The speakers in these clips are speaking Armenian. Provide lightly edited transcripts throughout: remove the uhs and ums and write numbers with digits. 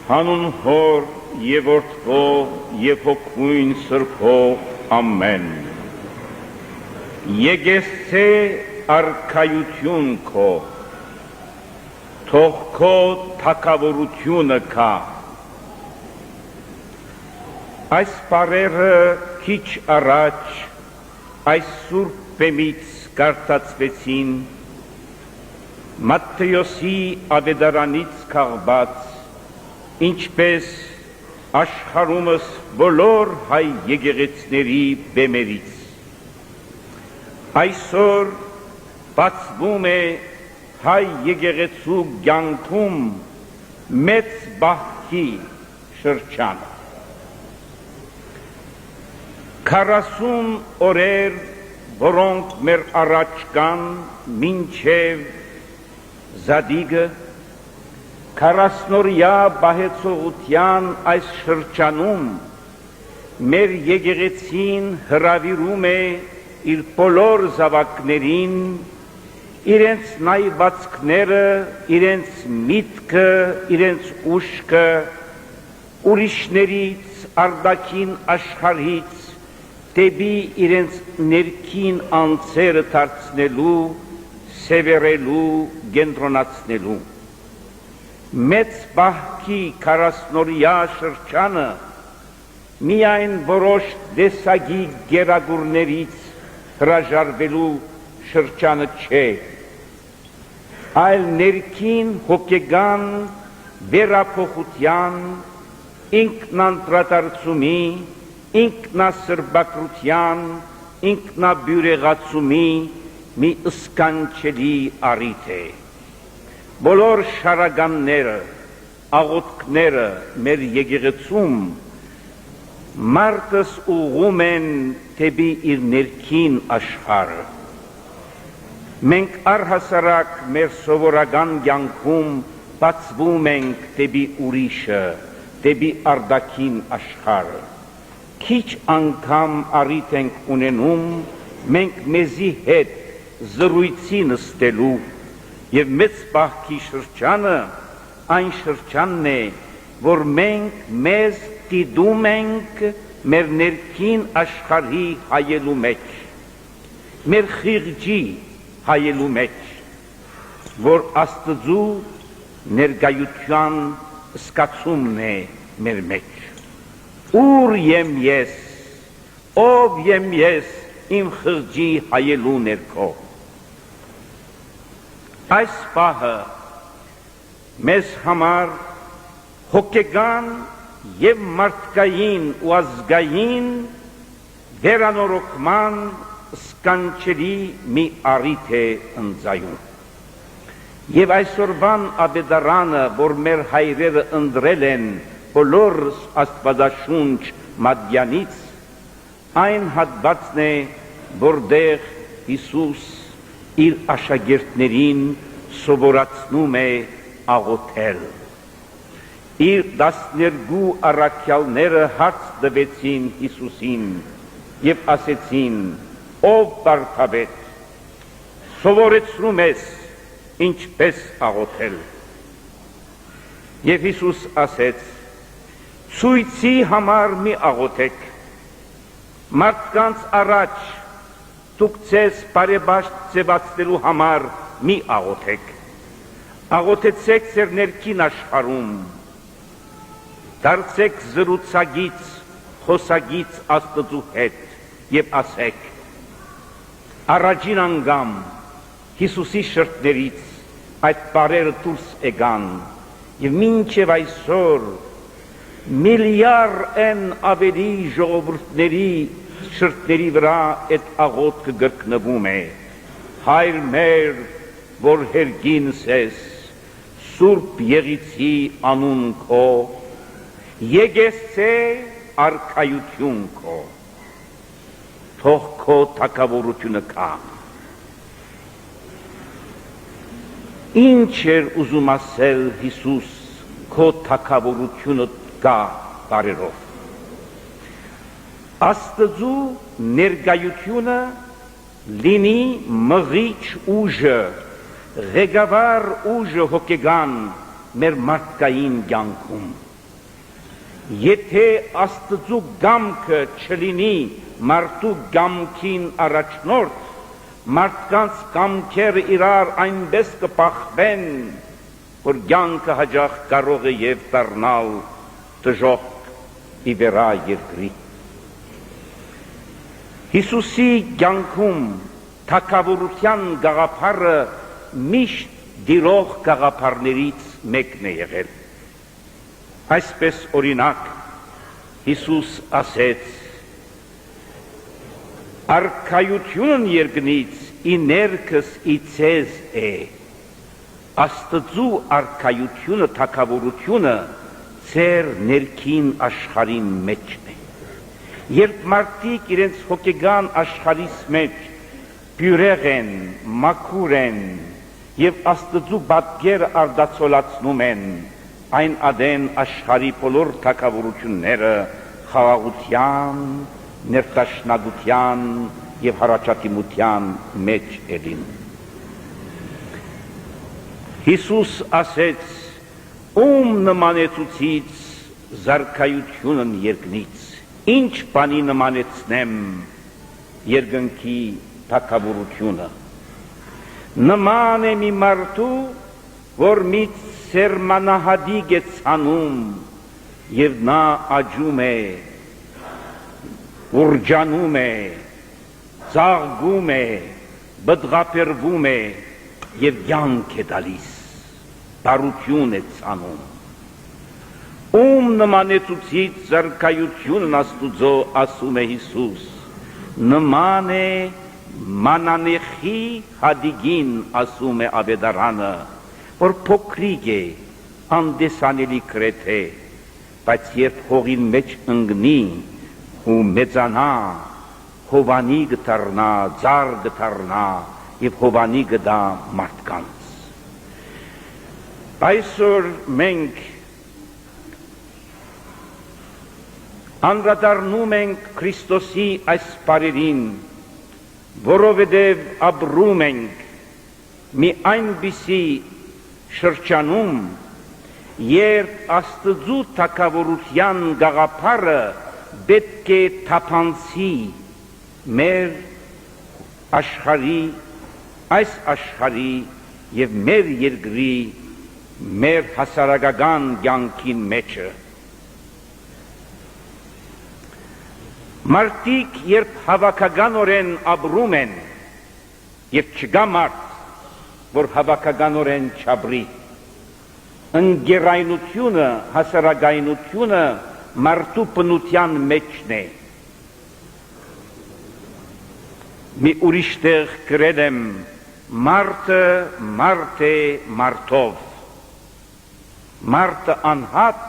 Հանուն Հոր և Որդու և Հոգուն Սրբու ամեն։ Եկեղեցի արքայություն քո, թող քո թագավորությունը կա։ Այս բառերը քիչ առաջ այս սուրբ բեմից կարդացվեցին Մատթեոսի ավետարանից քաղված, ինչպես աշխարհումս բոլոր հայ եկեղեցիների բեմերից։ Այսօր բացվում է հայ եկեղեցու կյանքում մեծ բախտի շրջանը։ 40 օրեր, որոնք մեր առաջ կան մինչև Զադիգը, 40-օրյա բահեցողության այս շրջանում մեր եկեղեցին հրավիրում է իր բոլոր զավակներին, իրենց նայվածքները, իրենց միտքը, իրենց ուշքը ուրիշներից, արտաքին աշխարհից դեպի իրենց ներքին անձերը դարձնելու, սևեռելու, կենտրոնացնելու։ Մեծ բախտի 40-օրյա շրջանը միայն որոշ տեսակի գերագուրներից հրաժարվելու շրջանը չէ, այլ ներքին հոգեգան վերափոխության, ինքնանդրադարձումի, ինքնասրբակրության, ինքնաբյուրեղացումի մի սքանչելի առիթ է։ Բոլոր շարականները, աղոթքները մեր եկեղեցում մարդս ուղղում են դեպի իր ներքին աշխարհը։ Մենք առհասարակ մեր սովորական կյանքում բացվում ենք դեպի ուրիշը, դեպի արտաքին աշխարհը։ Քիչ անգամ առիթ ենք ունենում մենք մեզի հետ զրույցի նստելու, և մեծ բախտի շրջանը այն շրջանն է, որ մենք մեզ դիտում ենք մեր ներքին աշխարհի հայելու մեջ, մեր խիղճի հայելու մեջ, որ Աստծու ներկայության զգացումն է մեր մեջ։ Ուր եմ ես, ով եմ ես իմ խղճի հայելու ներքո։ Այս պահը մեզ համար հոգեգան և մարդկային ու ազգային վերանորոգման սքանչելի մի առիթ է ընծայում։ Եվ այսօրվան ավետարանը, որ մեր հայրերը ընտրել են բոլոր աստվածաշունչ մատյանից, այն հատվածն է, որտեղ Հիսուս իր աշակերտներին սովորացնում է աղոթել։ Իր 12 առաքյալները հարց տվեցին Հիսուսին և ասեցին. «Ով վարդապետ, սովորեցրու մեզ ինչպես աղոթել»։ Եվ Հիսուս ասեց. «Ցույցի համար մի աղոթեք, մարդկանց առաջ դուք ձեզ բարեպաշտ ձևացնելու համար մի աղոթեք, աղոթեցեք ձեր ներքին աշխարհում, դարձեք զրուցակից, խոսակից Աստծու հետ և ասեք»։ Առաջին անգամ Հիսուսի շրթներից այդ բառերը դուրս եկան, և մինչև այսօր միլիարդ են ավելի ժողովուրդների շրթների վրա այդ աղոթքը գրկնվում է. «Հայր մեր, որ հերգինս ես, Սուրբ Եղիցի անուն քո, եկեղեցի արքայություն քո, թող քո թագավորությունը կա»։ Ինչ էր ուզում ասել Հիսուս քո թագավորությունը կա բառերով։ Աստծու ներկայությունը լինի մղիչ ուժը, ղեկավար ուժը հոգեգան մեր մարդկային կյանքում։ Եթե Աստծու գամքը չլինի մարդու գամքին առաջնորդ, մարդկանց կամքերը իրար այնպես կպախվեն, որ կյանքը հաջող կարող է եւ դառնալ դժոխք ի վերա երկրի։ Հիսուսի կյանքում թագավորության գաղափարը միշտ դիրող գաղափարներից մեկն է եղել։ Այսպես օրինակ Հիսուս ասեց. «Արքայությունն երկնից ի ներքս ի ցեզ է»։ Աստծու արքայությունը, թագավորությունը ծեր ներքին աշխարհի մեջն է։ Երբ մարդիկ իրենց հոգեգան աշխարհիս մեջ բյուրեղ են, մաքուր են եւ Աստծու պատկերը արդացոլացնում են, այն ադեն աշխարհի բոլոր թագավորությունները խաղաղության, ներտաշնագության եւ հառաջադիմության մեջ են։ Հիսուս ասեց. «Ում նմանեցուցից զարքայությունն երկնից, ինչ բանի նմանեցնեմ երկնքի թագավորությունը։ Նման է մի մարդու, որ մի սերմանահադիկ է ցանում եւ նա աճում է, ուրջանում է, ծաղկում է, բդղապերվում է եւ կյանք է տալիս, բարություն է ցանում։ Ում նմանեցուցից զարքայությունն Աստուծո, ասում է Հիսուս, նման է մանանեխի հադիգին, ասում է Ավետարանը, որ փոքրիկ է, անդեսանելի գրեթե, բայց երբ հողին մեջ ընկնի ու մեծանա, հովանի կդառնա, ծառ կդառնա եւ հովանի կդա մարդկանց։ Այսօր մենք անդրադառնում ենք Քրիստոսի այս բարերին, որովհետև ապրում ենք մի այնպիսի շրջանում, երբ Աստծու թագավորության գաղափարը պետք է թափանցի մեր աշխարհի, այս աշխարհի եւ մեր երկրի, մեր հասարակական կյանքին մեջը։ Մարդիկ երբ հավաքականորեն ապրում են եւ չկա մարդ, որ հավաքականորեն չապրի, ընկերայնությունը, հասարակայնությունը մարդու բնության մեջն է։ Մի ուրիշ տեղ գրել եմ. մարդը մարդ է մարդով, մարդը անհատ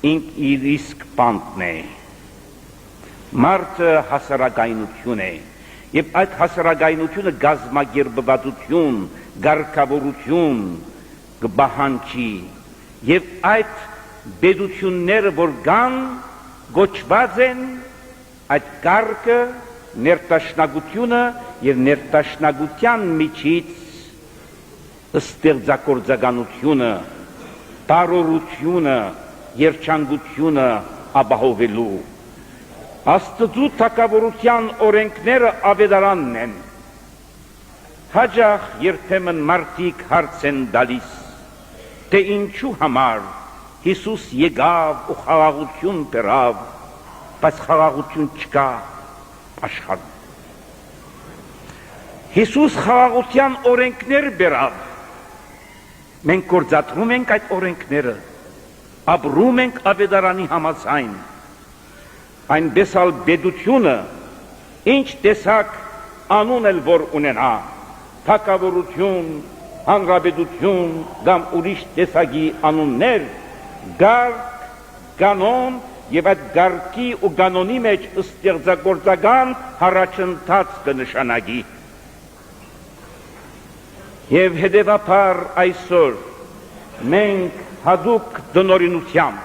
իր իսկ բանտն է, մարդը հասարակայնություն է, եւ այդ հասարակայնությունը գազմագերբվածություն, կարգավորություն կբահանջի, եւ այդ բեդությունները, որ կան, գոչված են այդ կարգը, ներտաշնագությունը եւ ներտաշնագության միջից ստեղծագործականությունը, տարորությունը, երջանկությունը ապահովելու։ Աստծու թագավորության օրենքները Ավետարանն են։ Հաճախ երբեմն մարդիկ հարց են տալիս, թե ինչու համար Հիսուս եկավ ու խաղաղություն բերավ, բայց խաղաղություն չկա աշխարհում։ Հիսուս խաղաղության օրենքներ բերավ, մենք գործադրում ենք այդ օրենքները, ապրում ենք Ավետարանի համաձայն, այնպես ալ բեդությունը, ինչ տեսակ անուն էլ որ ունենա, թագավորություն, հանրապետություն կամ ուրիշ տեսակի անուններ, գարկ, կանոն եւ այդ գարկի ու կանոնի մեջ ստեղծագործական առաջընթաց կնշանակի։ Եվ հետևաբար այսօր մենք հատուկ դնորինությամբ,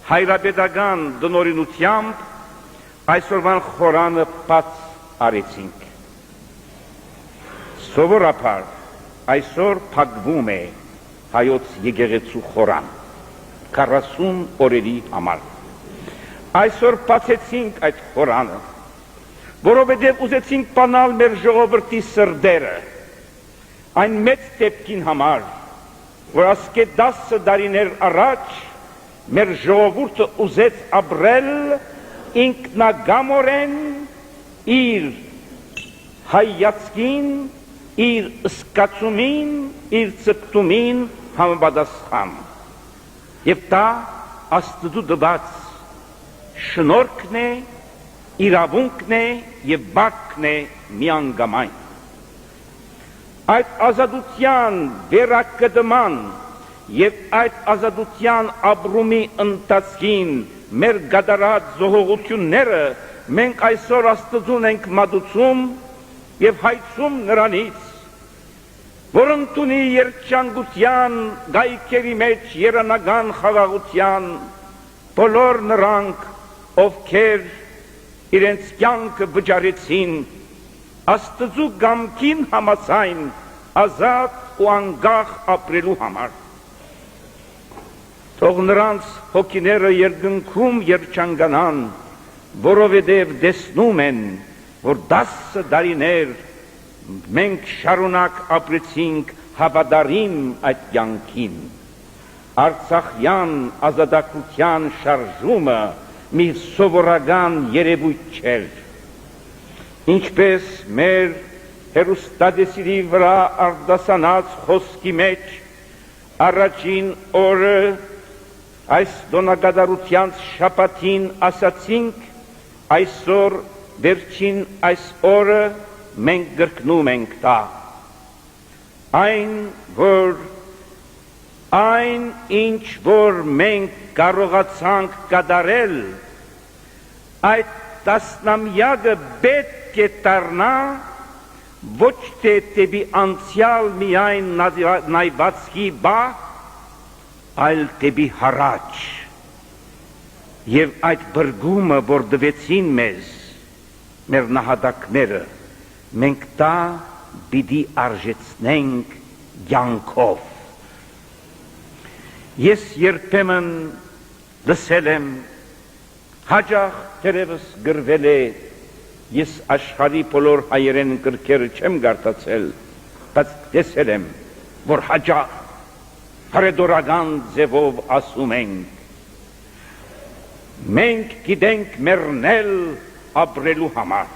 հայրապետական դնորինությամբ այսօրվան խորանը բաց արեցինք։ Սովորաբար այսօր փակվում է հայոց եկեղեցու խորան, 40 օրերի համար։ Այսօր բացեցինք այդ խորանը, որովհետև ուզեցինք բանալ մեր ժողովրդի սրտերը այն մեծ դեպքին համար, որ ասկե 10 տարիներ առաջ մեր ժողովուրդը ուզեց ապրել ինքնագամորեն իր հայացքին, իր սկացումին, իր ցկտումին համապատասխան։ Եվ դա Աստծու տված շնորհքն է, իրավունքն է եւ բարգն է միանգամայն։ Այդ ազատության վերակդման եւ այդ ազատության ապրումի ընթացքին մեր գդարած զոհողությունները մենք այսօր Աստծուն ենք մատուցում եւ հայցում նրանից, որ ընդունի երջանկության գայքերի մեջ երանական խաղաղության բոլոր նրանք, ովքեր իրենց կյանքը վճարեցին Աստծու գամքին համաձայն ազատ ու անկախ ապրելու համար։ Թող նրանց հոգիները երկնքում երջանկանան, որովհետև տեսնում են, որ 10 տարիներ մենք շարունակ ապրեցինք հավատարիմ այդ կյանքին։ Արցախյան ազատագրության շարժումը մի սովորական երևույթ չէր։ Ինչպես մեր հեռուստադեսիլի վրա արտասանած խոսքի մեջ առաջին օրը այս դոնագադարության շաբաթին ասացինք, այսօր վերջին այս օրը մենք գրկնում ենք դա։ Այն ինչ որ մենք կարողացանք կատարել, այդ տասնամյակը պետք է դառնա ոչ թե դեպի անցյալ միայն նայվածքի բախ, այլ դեպի առաջ։ Եվ այդ բրգումը, որ տվեցին մեզ մեր նահատակները, մենք դա պիտի արժեցնենք կյանքով։ Ես երբեմն լսել եմ, հաճախ դեռևս գրվել է, ես աշխարհի բոլոր հայերեն գրքերը չեմ կարդացել, բայց տեսել եմ, որ հաճախ հրեդորական ձևով ասում ենք, մենք գիտենք մեռնել ապրելու համար։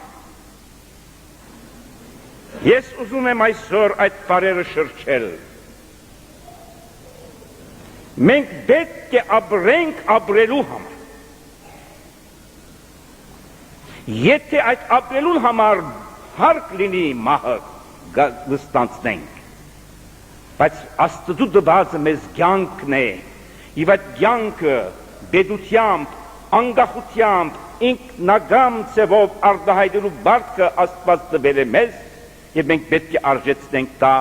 Ես ուզում եմ այսօր այդ բառերը շրջել։ Մենք պետք է ապրենք ապրելու համար։ Եթե այդ ապրելու համար հարկ լինի մահը կստանցնենք, բայց Աստծու տված մեզ կյանքն է, եւ այդ կյանքը բեդությամբ, անկախությամբ, ինքնագամ ձևով արտահայտելու բարձը Աստված տվել է մեզ, եւ մենք պետք է արժեցնենք դա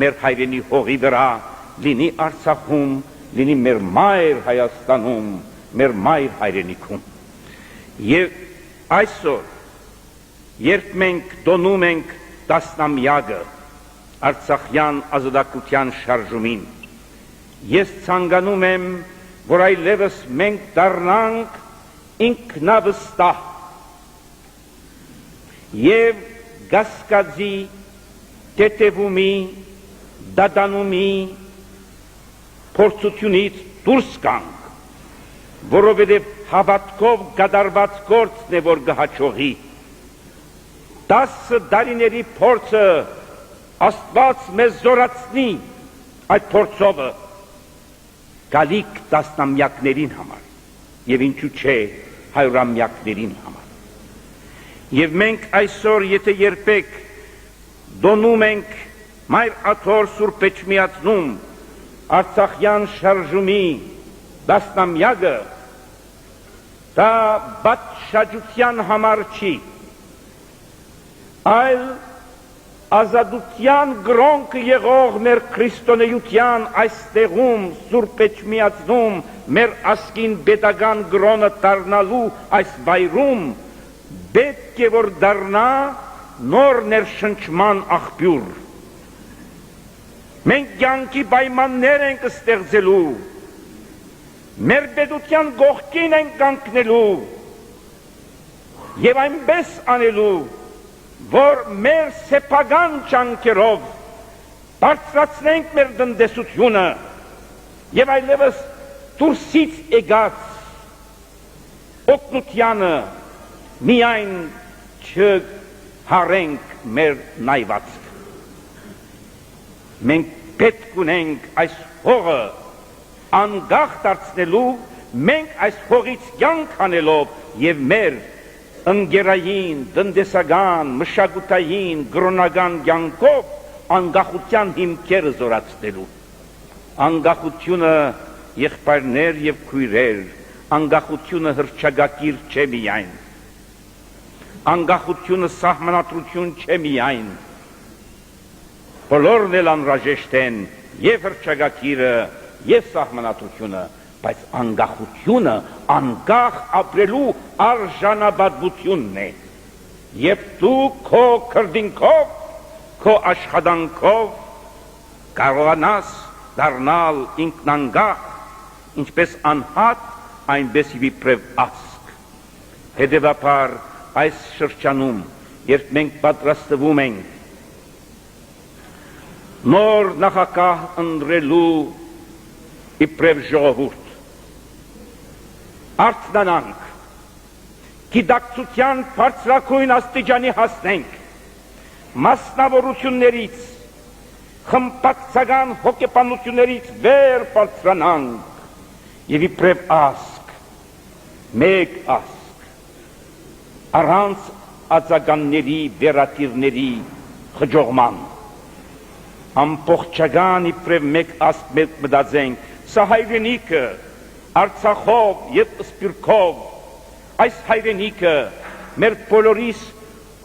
մեր հայրենի հողի վրա, լինի Արցախում, լինի մեր մայր Հայաստանում, մեր մայր հայրենիքում։ Եվ այսօր, երբ մենք տոնում ենք տասնամյակը Արցախյան ազատագրության շարժումին, ես ցանկանում եմ, որ այլևս մենք դառնանք ինքնավստահ եւ գասկածի, տետևումի, դադանումի, փորձությունից դուրս գանք, որովհետև հավատքով կատարված գործն է, որ կհաջողի։ 10 տարիների փորձը Աստված մեզ զորացնի այդ փորձովը գալիք տասնամյակներին համար եւ ինչու չէ հարյուրամյակներին համար։ Եվ մենք այսօր եթե երբեք դոնում ենք մայր աթոռ Սուրբ Էջմիածնում Արցախյան շարժումի տասնամյակը, դա պատշաճության համար չի, այլ ազատության գրոնքը եղող մեր քրիստոնեության այստեղում Սուրբ Էջմիածնում մեր ասկին պետական գրոնը դառնալու այս վայրում պետք է որ դառնա նոր ներշնչման աղբյուր։ Մենք կյանքի պայմաններ ենք ստեղծելու, մեր պետության գողքին ենք կանգնելու եւ այնպես անելու, որ մեր սեփական ճանկերով բարձրացնենք մեր տնտեսությունը եւ այլևս դուրսից եկած օգնությանը միայն չհարենք մեր նայվածքը։ Մենք պետք ունենք այս հողը անգախ դարձնելու, մենք այս հողից կյանք անելով եւ մեր ընկերային, տնտեսական, մշակութային, կրոնական կյանքով անկախության հիմքերը զորացնելու։ Անկախությունը եղբայրներ եւ քույրեր, անկախությունը հռչակագիր չէ միայն, անկախությունը սահմանադրություն չէ միայն, բոլորն էլ անհրաժեշտ են, եւ հռչակագիրը, եւ սահմանադրությունը, բայց անկախությունը անկախ ապրելու արժանապատվությունն է, եւ դու քո քրդինքով, քո աշխատանքով կարողանաս դառնալ ինքնանկախ, ինչպես անհատ, այնպես իբրև ասկ։ Հետևաբար այս շրջանում, երբ մենք պատրաստվում ենք նոր նախագահ ընտրելու իբրև ժողովուրդ, արթնանանք, գիտակցության բարձրագույն աստիճանի հասնենք, մասնավորություններից, խմբակցական հոգեբանություններից վեր բարձրանանք եւ իբրև ասկ, մեկ ասկ, առանց ածականների, վերատիրների խջողման, ամբողջական իբրև մեկ ասկ մտածենք, սա հայրենիքը, Արցախով եւ սփյուռքով, այս հայրենիքը մեր բոլորիս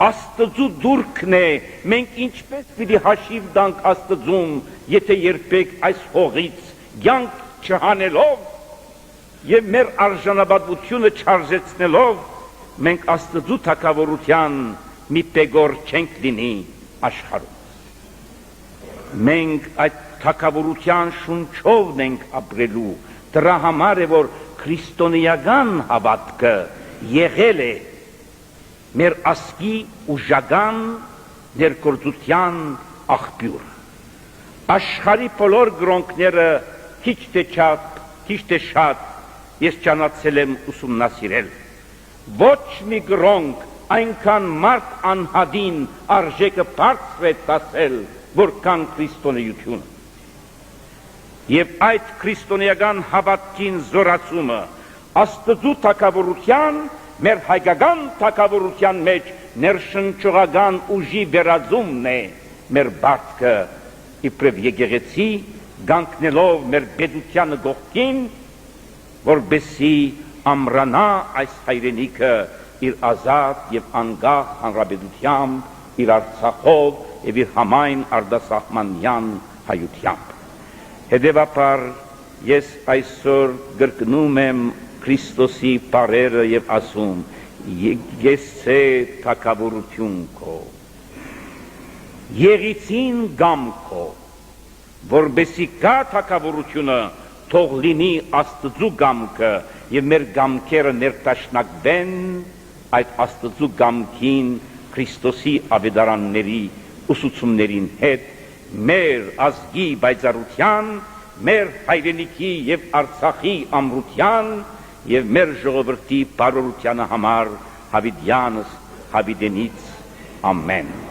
Աստծու դուրքն է, մենք ինչպես պիտի հաշիվ տանք Աստծուն, եթե երբեք այս հողից կյանք չհանելով եւ մեր արժանապատվությունը չարժեցնելով, մենք Աստծու թագավորության մի պեգոր չենք լինի աշխարհում։ Մենք այդ թագավորության շունչով ենք ապրելու, դրա համար է, որ քրիստոնեական հավատքը եղել է մեր ասկի ուժական ներգործության աղբյուր։ Աշխարհի բոլոր գրոնքները քիչ թե շատ ես ճանաչել եմ ուսումնասիրել։ Ոչ մի գրոնք այնքան մարդ անհադին արժեքը բարձր է տասել, որքան քրիստոնեությունը։ Եվ այդ քրիստոնեական հավատքին զորացումը Աստծու թագավորության, մեր հայկական թագավորության մեջ ներշնչողական ուժի վերածումն է մեր բարդքը իբրև եկեղեցի կանգնելով մեր պետությանը կողքին, որպեսզի ամրանա այս հայրենիքը իր ազատ եւ անկախ հանրապետությամբ, իր Արցախով եւ իր համայն արտասահմանյան հայությամբ։ Հետևաբար ես այսօր գրկնում եմ Քրիստոսի բառերը եւ ասում. «Եկեցե թագավորություն քո, եղիցին գամ քո, որբեսի կա թագավորությունը, թող լինի Աստծու գամքը եւ մեր գամքերը ներտաշնակվեն այդ Աստծու գամքին Քրիստոսի ավետարանների ուսուցումներին հետ, մեր ազգի բայծարության, մեր հայրենիքի եւ Արցախի ամրության եւ մեր ժողովրդի բարօրությանը համար հավիտյանս հավիտենից ամեն։